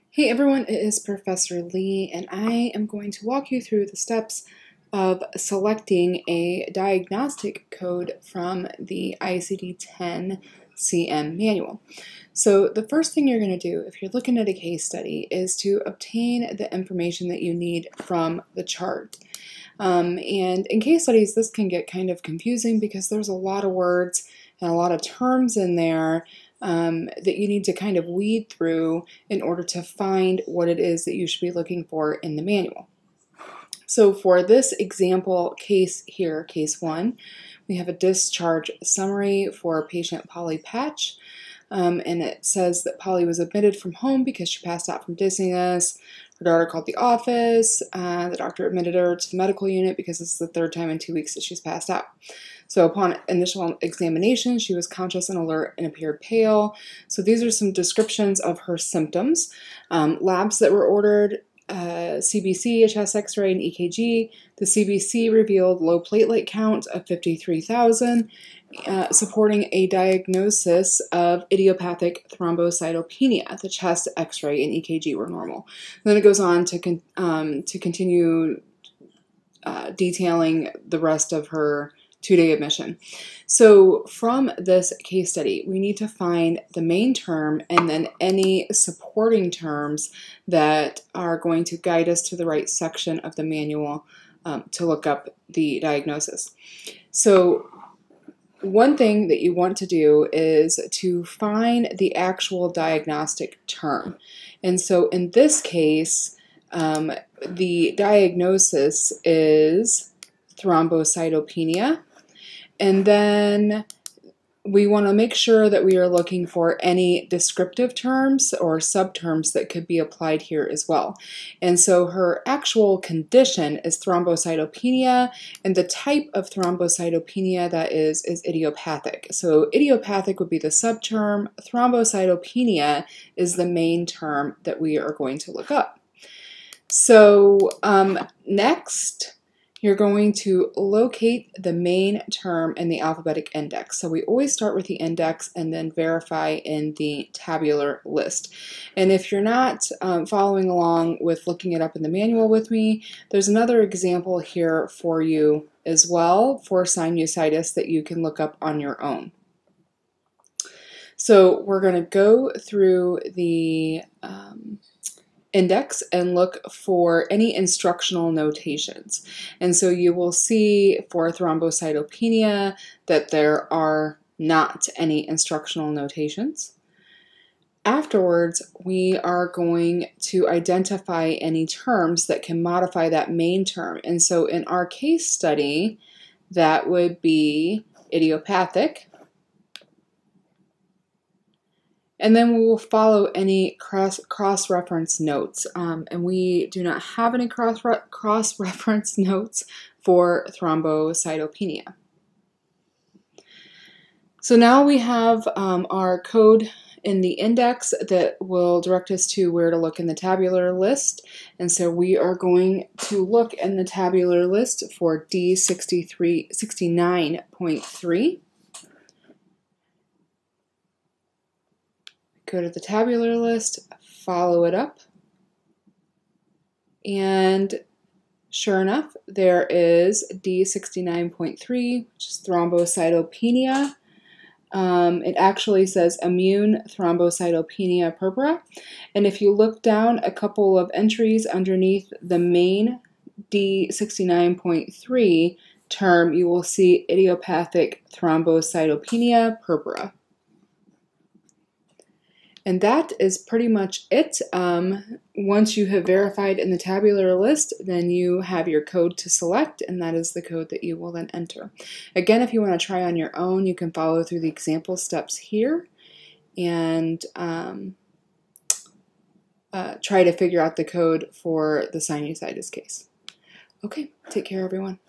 Hey everyone, it is Professor Lee, and I am going to walk you through the steps of selecting a diagnostic code from the ICD-10 CM manual. So the first thing you're going to do if you're looking at a case study is to obtain the information that you need from the chart. And in case studies, this can get kind of confusing because there's a lot of words and a lot of terms in there that you need to kind of weed through in order to find what it is that you should be looking for in the manual. So for this example case here, case 1, we have a discharge summary for patient Polly Patch. And it says that Polly was admitted from home because she passed out from dizziness. Her daughter called the office. The doctor admitted her to the medical unit because this is the third time in 2 weeks that she's passed out. So upon initial examination, she was conscious and alert and appeared pale. So these are some descriptions of her symptoms. Labs that were ordered, CBC, a chest x-ray, and EKG. The CBC revealed low platelet count of 53,000, supporting a diagnosis of idiopathic thrombocytopenia. The chest x-ray and EKG were normal. And then it goes on to continue detailing the rest of her 2-day admission. So from this case study, we need to find the main term and then any supporting terms that are going to guide us to the right section of the manual to look up the diagnosis. So one thing that you want to do is to find the actual diagnostic term. And so in this case, the diagnosis is thrombocytopenia. And then we want to make sure that we are looking for any descriptive terms or subterms that could be applied here as well. And so her actual condition is thrombocytopenia, and the type of thrombocytopenia that is idiopathic. So idiopathic would be the subterm. Thrombocytopenia is the main term that we are going to look up. So next, you're going to locate the main term in the alphabetic index. So we always start with the index and then verify in the tabular list. And if you're not following along with looking it up in the manual with me, there's another example here for you as well for sinusitis that you can look up on your own. So we're going to go through the index and look for any instructional notations. And so you will see for thrombocytopenia that there are not any instructional notations. Afterwards, we are going to identify any terms that can modify that main term. And so in our case study, that would be idiopathic. And then we will follow any cross-reference notes. And we do not have any cross-reference notes for thrombocytopenia. So now we have our code in the index that will direct us to where to look in the tabular list. And so we are going to look in the tabular list for D69.3. Go to the tabular list, follow it up, and sure enough, there is D69.3, which is thrombocytopenia. It actually says immune thrombocytopenia purpura, and if you look down a couple of entries underneath the main D69.3 term, you will see idiopathic thrombocytopenia purpura. And that is pretty much it. Once you have verified in the tabular list, then you have your code to select, and that is the code that you will then enter. Again, if you want to try on your own, you can follow through the example steps here and try to figure out the code for the sinusitis case. Okay, take care everyone.